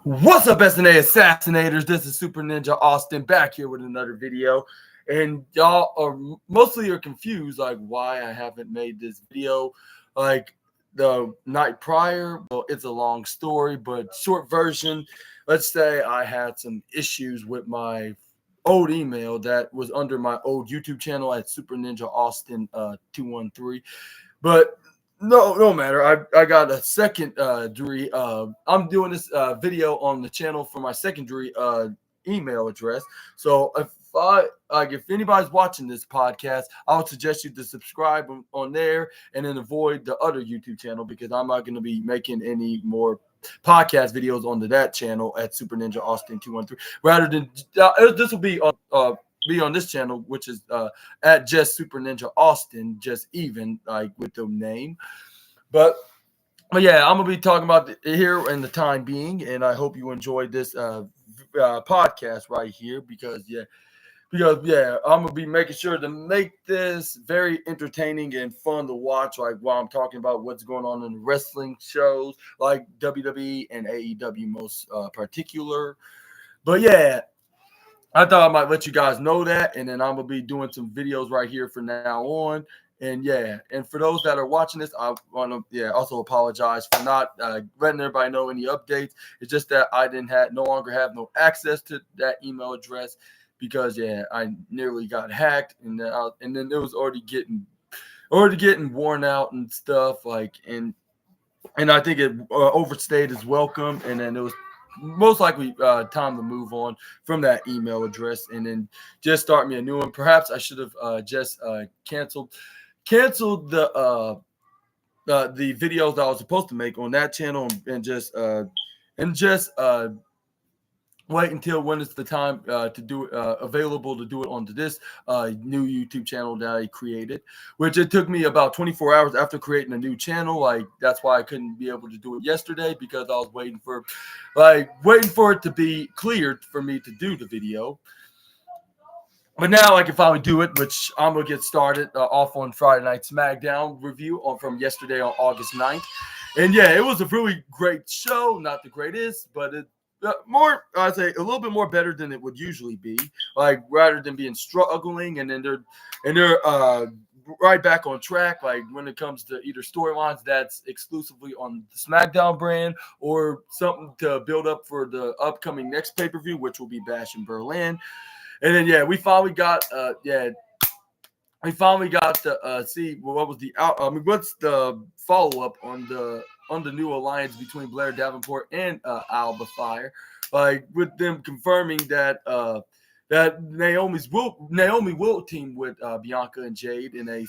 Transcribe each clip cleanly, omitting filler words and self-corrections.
What's up, SNA Assassinators? This is Super Ninja Austin back here with another video. And y'all are mostly confused, like why I haven't made this video like the night prior. Well, it's a long story, but short version, let's say I had some issues with my old email that was under my old YouTube channel at Super Ninja Austin 213. But no matter. I got a secondary. I'm doing this video on the channel for my secondary email address. So if anybody's watching this podcast, I would suggest you to subscribe on there and then avoid the other YouTube channel because I'm not going to be making any more podcast videos onto that channel at Super Ninja Austin 213. Rather than this will be on this channel, which is at just Super Ninja Austin, just even like with the name. But yeah, I'm gonna be talking about it here in the time being, and I hope you enjoyed this podcast right here because I'm gonna be making sure to make this very entertaining and fun to watch, like while I'm talking about what's going on in the wrestling shows like WWE and AEW most particular. But yeah, I thought I might let you guys know that, and then I'm going to be doing some videos right here from now on. And yeah, and for those that are watching this, I want to also apologize for not letting everybody know any updates. It's just that I no longer have no access to that email address because I nearly got hacked, and then it was already getting worn out and stuff and I think it overstayed its welcome, and then it was most likely time to move on from that email address and then just start me a new one. Perhaps I should have just canceled the videos that I was supposed to make on that channel and just wait until when it's the time to do it, available to do it onto this new YouTube channel that I created, which it took me about 24 hours after creating a new channel. Like that's why I couldn't be able to do it yesterday because I was waiting for it to be cleared for me to do the video. But now I can finally do it, which I'm going to get started off on Friday Night SmackDown review from yesterday on August 9th. And yeah, it was a really great show. Not the greatest, but I'd say a little bit more better than it would usually be. Like rather than being struggling, and then they're right back on track. Like when it comes to either storylines that's exclusively on the SmackDown brand or something to build up for the upcoming next pay-per-view, which will be Bash in Berlin. And then we finally got to see what was the what's the follow up on the new alliance between Blair Davenport and Alba Fire, like with them confirming that that Naomi will team with Bianca and Jade in a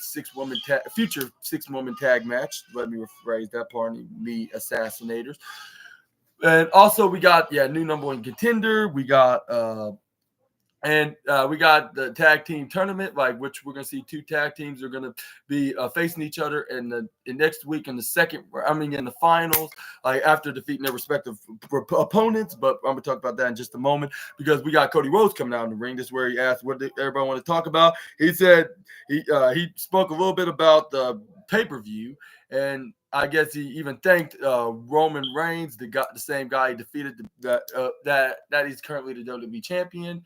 future six-woman tag match. Let me rephrase that, pardon me, assassinators. And also we got new number one contender. We got we got the tag team tournament, like which we're gonna see two tag teams are gonna be facing each other in next week in the finals, like after defeating their respective opponents. But I'm gonna talk about that in just a moment because we got Cody Rhodes coming out in the ring. This is where he asked what did everybody want to talk about. He said he spoke a little bit about the pay-per-view, and I guess he even thanked Roman Reigns, the same guy he defeated that he's currently the WWE champion,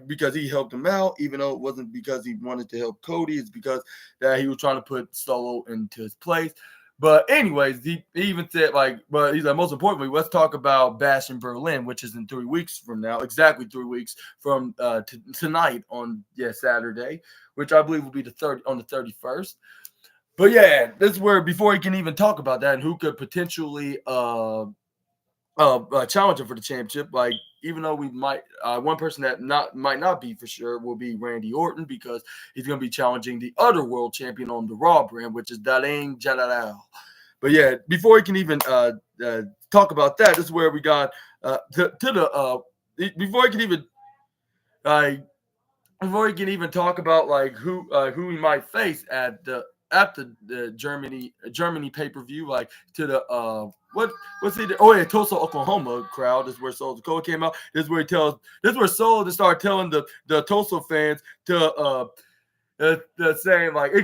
because he helped him out, even though it wasn't because he wanted to help Cody, it's because that he was trying to put Solo into his place. But anyways, he even said but he's like, most importantly, let's talk about Bash in Berlin, which is in 3 weeks from now, exactly 3 weeks from tonight on Saturday, which I believe will be on the 31st. But yeah, this is where before he can even talk about that and who could potentially challenge him for the championship, like even though we might one person that might not be for sure will be Randy Orton because he's going to be challenging the other world champion on the Raw brand, which is Darren Jalal. But yeah, before he can even talk about that, this is where we got before he can even talk about who he might face at the Germany pay-per-view, like to the Tulsa, Oklahoma crowd. This is where Solo Dakota came out. This is where Solo started telling the Tulsa fans to saying like he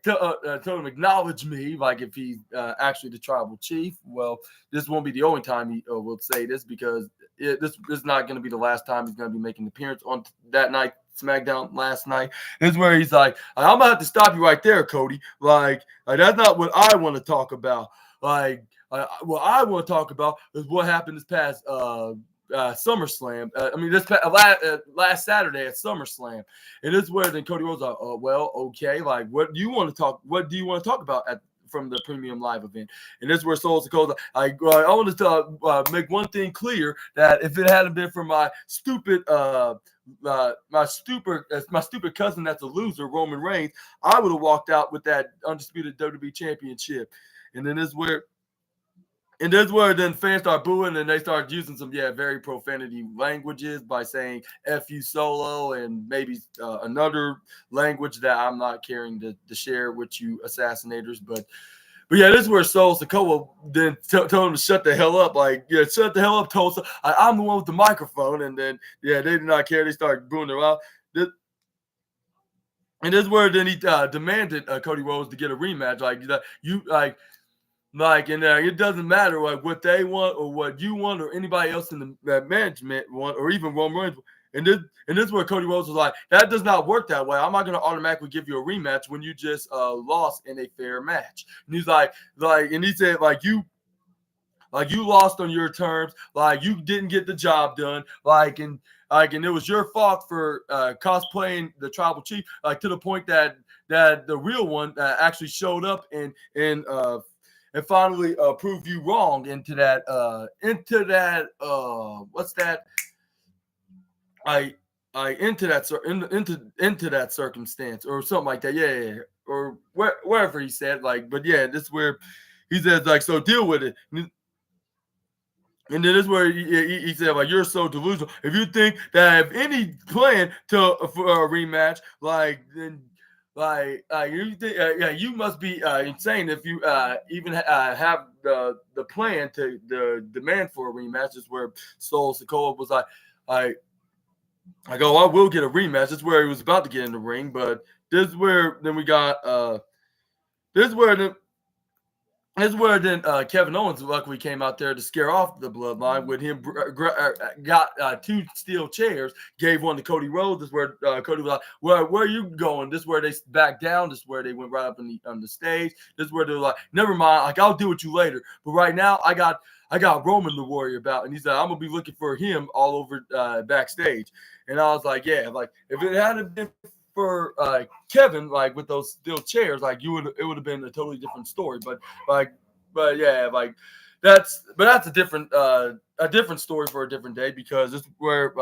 told him acknowledge me, like if he's actually the tribal chief. Well, this won't be the only time he will say this, because this is not going to be the last time he's going to be making an appearance on that night. SmackDown last night. This is where he's like, I'm gonna have to stop you right there, Cody. Like that's not what I want to talk about. Like what I want to talk about is what happened this past SummerSlam. This last Saturday at SummerSlam. And this is where then Cody Rhodes like, oh well, okay. Like, what do you want to talk? What do you want to talk about from the premium live event? And this is where Soul Dakota, I want to make one thing clear, that if it hadn't been for my stupid my stupid cousin that's a loser, Roman Reigns, I would have walked out with that undisputed WWE championship. And then this is where then fans start booing, and they start using some very profanity languages by saying "F you Solo" and maybe another language that I'm not caring to share with you assassinators. But yeah, this is where Soul Sikoa then told him to shut the hell up. Like, shut the hell up, Tulsa. I'm the one with the microphone. And then, they did not care. They started booing her out. And this is where then he demanded Cody Rhodes to get a rematch. And it doesn't matter like what they want or what you want or anybody else in the management want, or even Roman Reigns. And this is where Cody Rhodes was like, that does not work that way. I'm not going to automatically give you a rematch when you just lost in a fair match. And he's and he said, you lost on your terms, like you didn't get the job done, and it was your fault for cosplaying the tribal chief, to the point that the real one actually showed up and finally prove you wrong into that what's that? Into that circumstance or something like that. Or wherever he said, but this is where he says, so deal with it. And then this is where he said, you're so delusional. If you think that I have any plan for a rematch, then you must be insane if you even have the plan to the demand for a rematch. Is where Soul Sikoa was I will get a rematch. This is where he was about to get in the ring, but this is where then we got Kevin Owens luckily came out there to scare off the bloodline with him. Got two steel chairs, gave one to Cody Rhodes. This is where Cody was like, where are you going? This is where they backed down. This is where they went right up on the stage. This is where they're like, never mind, I'll deal with you later. But right now, I got Roman to worry about. And he's like, I'm going to be looking for him all over backstage. And I was like, if it hadn't been for Kevin, with those steel chairs, it would have been a totally different story. But that's a different story for a different day, because this is where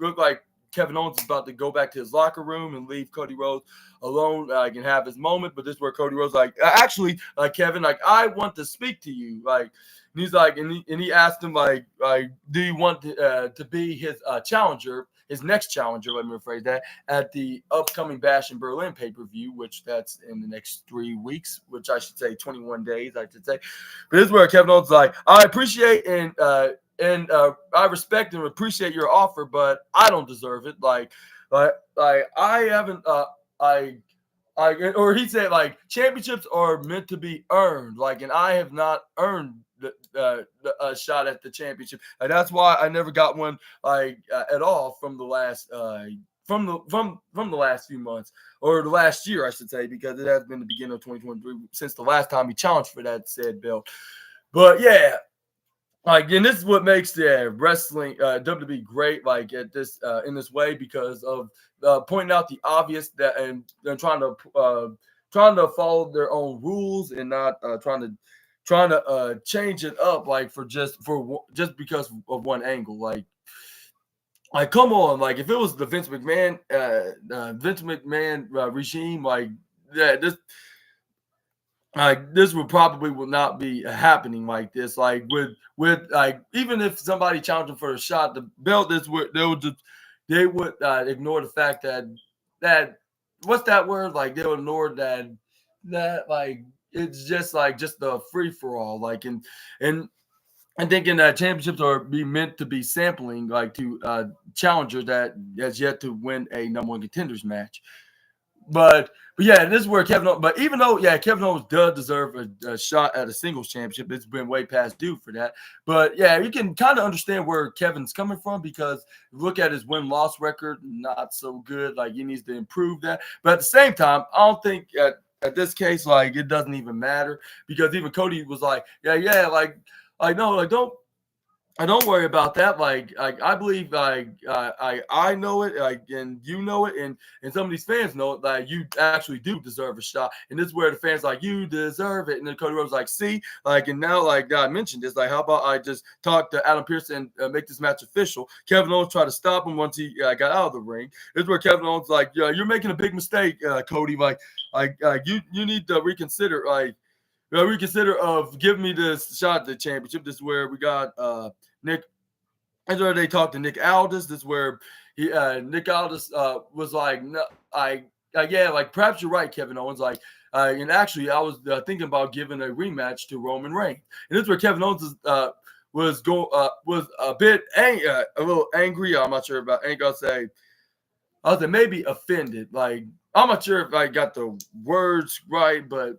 looked like Kevin Owens is about to go back to his locker room and leave Cody Rhodes alone and have his moment. But this is where Cody Rhodes actually, Kevin, I want to speak to you, and he's and he asked him do you want to be his challenger, his next challenger, let me rephrase that, at the upcoming Bash in Berlin pay-per-view, which that's in the next 3 weeks, which I should say 21 days, I should say. But this is where Kevin Owens is I appreciate and I respect and appreciate your offer, but I don't deserve it. I haven't or he said championships are meant to be earned, and I have not earned the shot at the championship, and that's why I never got one at all from the last from the last few months, or the last year I should say, because it has been the beginning of 2023 since the last time he challenged for that said belt. But and this is what makes the wrestling WWE great, at this in this way, because of pointing out the obvious and trying to follow their own rules and not trying to change it up just because of one angle. Come on, if it was the Vince McMahon regime, this would probably not be happening like this. With even if somebody challenged them for a shot, the belt, they would ignore the fact that what's that word? They would ignore that it's just the free for all. And thinking that championships are meant to be sampling to challengers that has yet to win a number one contenders match. but yeah, this is where Kevin Owens, but even though, yeah, Kevin Owens does deserve a shot at a singles championship, it's been way past due for that. But yeah, you can kind of understand where Kevin's coming from, because look at his win-loss record, not so good. Like, he needs to improve that. But at the same time, I don't think at this case, like, it doesn't even matter, because even Cody was like, yeah, like no, like don't worry about that. Like, I believe, like, I know it, like, and you know it, and some of these fans know it, like, you actually do deserve a shot. And this is where the fans like, you deserve it. And then Cody Rhodes like, see, like, and now, like, God mentioned this, like, how about I just talk to Adam Pearce and make this match official? Kevin Owens tried to stop him once he got out of the ring. This is where Kevin Owens like, yeah, you're making a big mistake, Cody. Like, you need to reconsider, like. Reconsider of giving me this shot at the championship. This is where we got Nick. That's where they talked to Nick Aldis. This is where Nick Aldis was like, no, yeah, like, perhaps you're right, Kevin Owens. Like, and actually, I was thinking about giving a rematch to Roman Reigns. And this is where Kevin Owens was a bit a little angry. I'm not sure about angry. I'll say maybe offended. Like, I'm not sure if I got the words right, but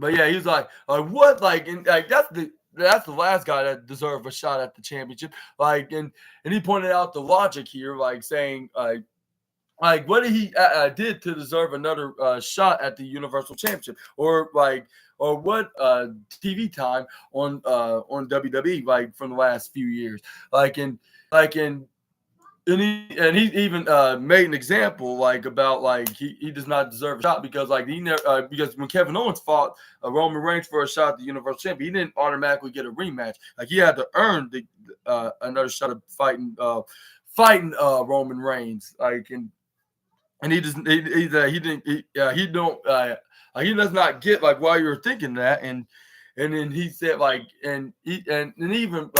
yeah, he was like what? Like, and like, that's the last guy that deserved a shot at the championship. Like, and he pointed out the logic here, like, saying like what did he did to deserve another shot at the Universal Championship, or what TV time on WWE, like, from the last few years, and he even made an example, like, about, like, he does not deserve a shot, because, like, he never because when Kevin Owens fought Roman Reigns for a shot at the Universal Champion, he didn't automatically get a rematch. Like, he had to earn the another shot of fighting Roman Reigns. Like, and he doesn't he does not get, like, why you're thinking that. And then he said, like, and he even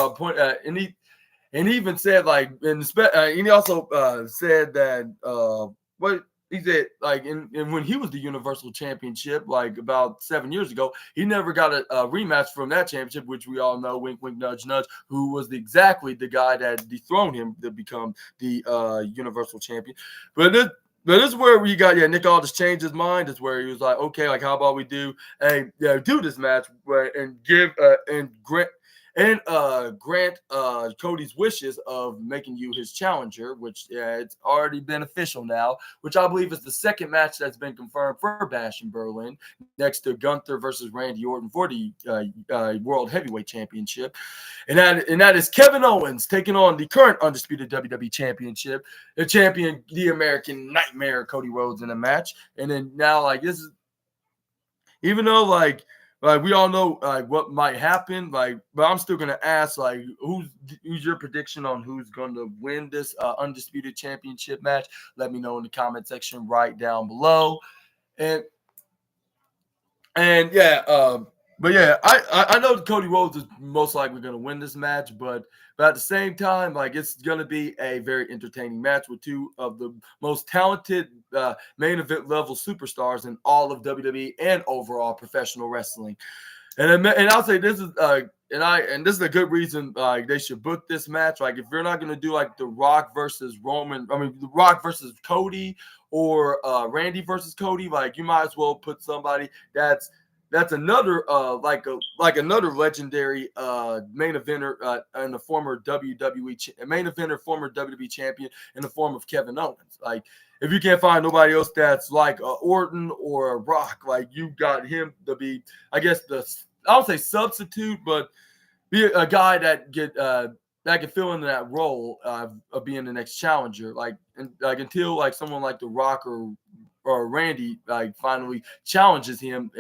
and he even said, like, and he also said that what he said, like, and when he was the Universal Championship, like, about 7 years ago, he never got a rematch from that championship, which we all know, wink, wink, nudge, nudge, who was exactly the guy that dethroned him to become the Universal Champion. But this is where we got, Nick Aldis changed his mind. Is where he was like, okay, like, how about we do this match and give and grant Cody's wishes of making you his challenger, which it's already been official now, which I believe is the second match that's been confirmed for Bash in Berlin, next to Gunther versus Randy Orton for the World Heavyweight Championship. And that is Kevin Owens taking on the current undisputed WWE Championship, the champion, the American Nightmare, Cody Rhodes, in a match. And then now, like, this is, even though, like, we all know, like, what might happen, like, but I'm still gonna ask, like, who's your prediction on who's going to win this undisputed championship match? Let me know in the comment section right down below. And yeah, but yeah, I know Cody Rhodes is most likely going to win this match, but at the same time, like, it's going to be a very entertaining match with two of the most talented main event level superstars in all of WWE and overall professional wrestling. And I'll say this is this is a good reason they should book this match. Like, if you're not going to do, like, The Rock versus The Rock versus Cody, or Randy versus Cody, like, you might as well put somebody that's another another legendary main eventer and the former WWE main eventer, former WWE champion, in the form of Kevin Owens. Like, if you can't find nobody else that's like Orton or Rock, like, you got him to be, I guess, I don't say substitute, but be a guy that can fill into that role of being the next challenger. Like, until, like, someone like The Rock or Randy, like, finally challenges him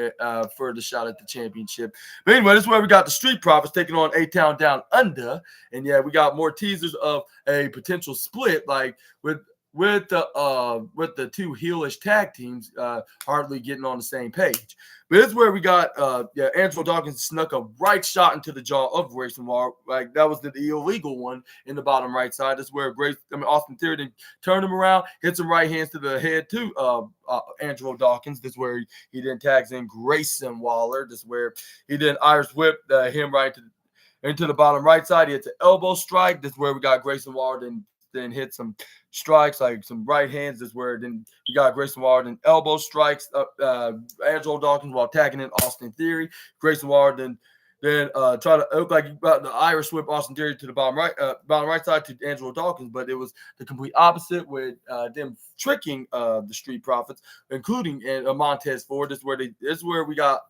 for the shot at the championship. But anyway, this is where we got the Street Profits taking on A-Town Down Under. And yeah, we got more teasers of a potential split, like, with the two heelish tag teams hardly getting on the same page. But this is where we got Angelo Dawkins snuck a right shot into the jaw of Grayson Waller. Like, that was the illegal one in the bottom right side. This is where Austin Theory turned him around, hit some right hands to the head to Angelo Dawkins. This is where he then tags in Grayson Waller. This is where he then Irish whipped him right into the bottom right side. He hits an elbow strike. This is where we got Grayson Waller then then hit some strikes, like some right hands. Is where then we got Grayson Waller, then elbow strikes Angelo Dawkins while attacking in Austin Theory. Grayson Waller then try to look like he got the Irish whip Austin Theory to the bottom right side to Angelo Dawkins, but it was the complete opposite with them tricking the Street Profits, including Montez Ford. This is where we got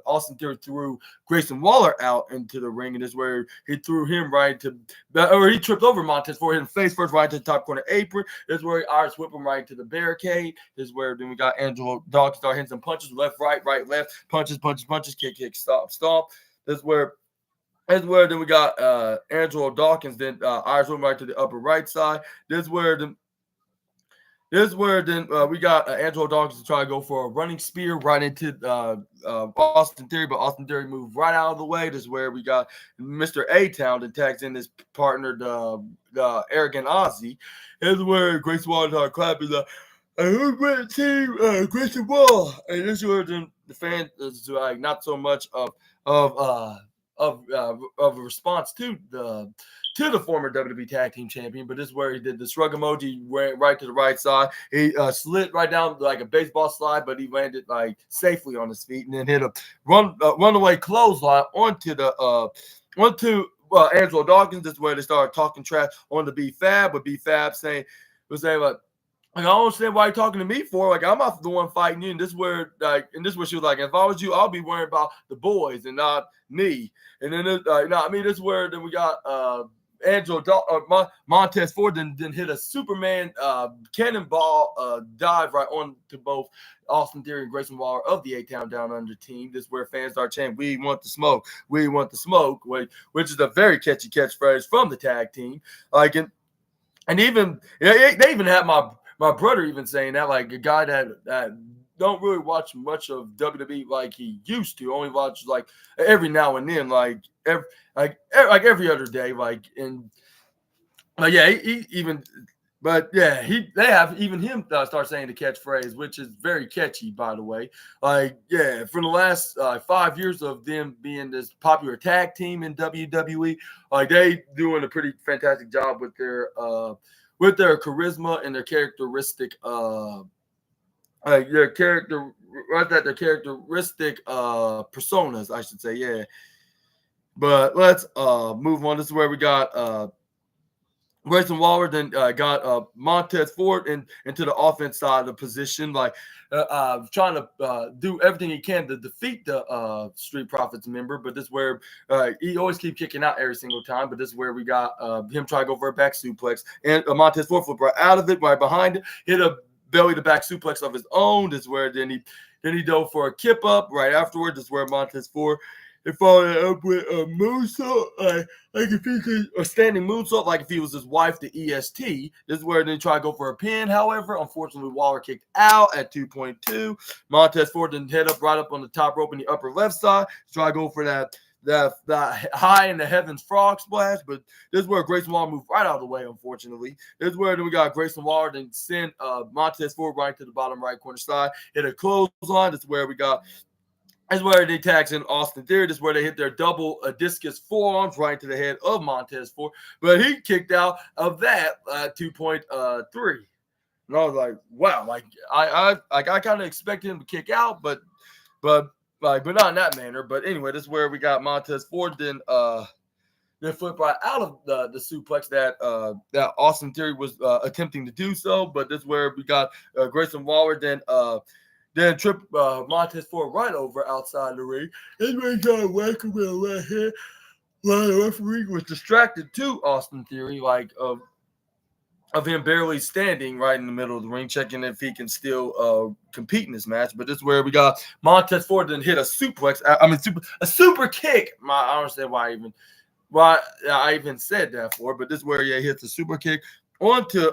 Austin Theory threw Grayson Waller out into the ring, and this is where he threw him he tripped over Montez Ford, hit him face first right to the top corner apron. This is where he Irish whip him right to the barricade. This is where then we got Angelo Dawkins start hitting some punches, left, right, left, punches, kick, stomp. This is where then we got Angelo Dawkins, then Irish whip right to the upper right side. This is where then we got Angelo Dawkins to try to go for a running spear right into Austin Theory, but Austin Theory moved right out of the way. This is where we got Mr. A-Town that tags in his partner, the Arrogant Ozzy. This is where Grayson Waller clap is who's with the team? Grayson Waller. And this is where the fan is like not so much of a response to the former WWE Tag Team Champion, but this is where he did the shrug emoji, went right to the right side. He slid right down like a baseball slide, but he landed like safely on his feet, and then hit a runaway clothesline onto Angelo Dawkins. This is where they started talking trash on the B-Fab, but B-Fab saying like, I don't understand why you're talking to me for. Like, I'm not the one fighting you. And this is where she was like, if I was you, I'll be worrying about the boys and not me. And then, this is where then we got Montez Ford then hit a Superman cannonball dive right on to both Austin Theory and Grayson Waller of the A-Town Down Under team. This is where fans start chanting, "We want the smoke. We want the smoke," which is a very catchy catchphrase from the tag team. Like, and even they even had my brother even saying that, like a guy that don't really watch much of WWE like he used to, only watch like every now and then, like every other day, like they have even him start saying the catchphrase, which is very catchy, by the way. Like, yeah, for the last 5 years of them being this popular tag team in WWE, like they doing a pretty fantastic job with their charisma and their characteristic personas, I should say. Yeah. But let's move on. This is where we got Grayson Waller then got Montez Ford into the offense side of the position, like trying to do everything he can to defeat the Street Profits member. But this is where he always keeps kicking out every single time. But this is where we got him try to go for a back suplex. And Montez Ford flipped right out of it, right behind it, hit a belly to back suplex of his own. This is where then he dove for a kip up right afterwards. This is where Montez Ford followed up with a moonsault, like if he could, a standing moonsault, like if he was his wife, the EST. This is where they try to go for a pin. However, unfortunately, Waller kicked out at 2.2. Montez Ford then head up right up on the top rope in the upper left side. Try to go for that high in the heavens frog splash, but this is where Grayson Waller moved right out of the way, unfortunately. This is where then we got Grayson Waller then send Montez Ford right to the bottom right corner side, hit a clothesline. This is where we got. That's where they tags in Austin Theory. This is where they hit their double discus forearms right into the head of Montez Ford. But he kicked out of that 2.3. And I was like, wow, like I kind of expected him to kick out, but not in that manner. But anyway, this is where we got Montez Ford then flip right out of the suplex that Austin Theory was attempting to do so. But this is where we got Grayson Waller then trip Montez Ford right over outside the ring. This way got whack him right here. While the referee was distracted to Austin Theory, like of him barely standing right in the middle of the ring, checking if he can still compete in this match. But this is where we got Montez Ford then hit a suplex. A super kick. I don't understand why I even said that for. But this is where he hits a super kick onto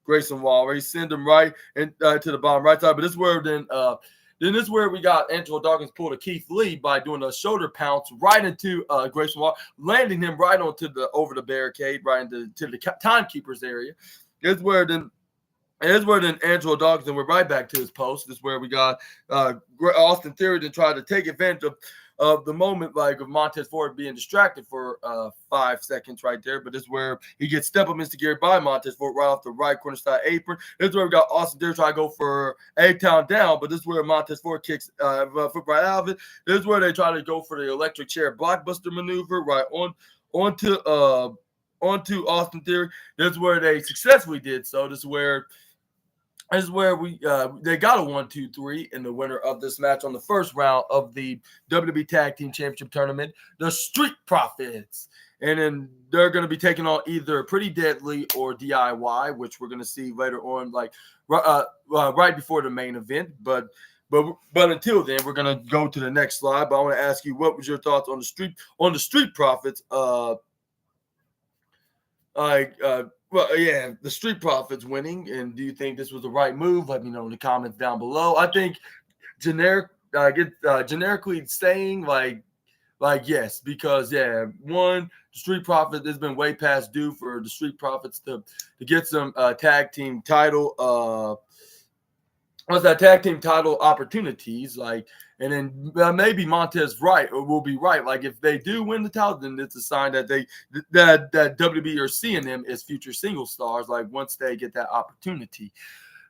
Grayson Waller. He sent him right and to the bottom right side. But this is where then this is where we got Angelo Dawkins pulled a Keith Lee by doing a shoulder pounce right into Grayson Waller, landing him right onto over the barricade, right into the timekeeper's area. This is where then Angelo Dawkins, and we're right back to his post. This is where we got Austin Theory to try to take advantage of the moment, like of Montez Ford being distracted for 5 seconds right there. But this is where he gets step up instigated by Montez Ford right off the right corner side apron. This is where we got Austin Theory trying to go for A-Town down, but this is where Montez Ford kicks foot right out of it. This is where they try to go for the electric chair blockbuster maneuver right onto Austin Theory. This is where they successfully did so. This is where we they got a 1-2-3 in the winner of this match on the first round of the WWE Tag Team Championship Tournament, the Street Profits. And then they're going to be taking on either Pretty Deadly or DIY, which we're going to see later on, like right before the main event. But until then, we're going to go to the next slide. But I want to ask you, what was your thoughts on the Street Profits? Well, yeah, the Street Profits winning, and do you think this was the right move? Let me know in the comments down below. I think generically saying like yes, because the Street Profits has been way past due for the Street Profits to get some tag team title tag team title opportunities, and then maybe Montez will be right. Like if they do win the title, then it's a sign that that WWE are seeing them as future single stars. Like once they get that opportunity,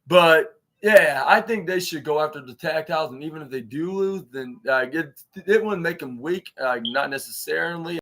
but yeah, I think they should go after the tag titles, and even if they do lose, then it wouldn't make them weak. Not necessarily.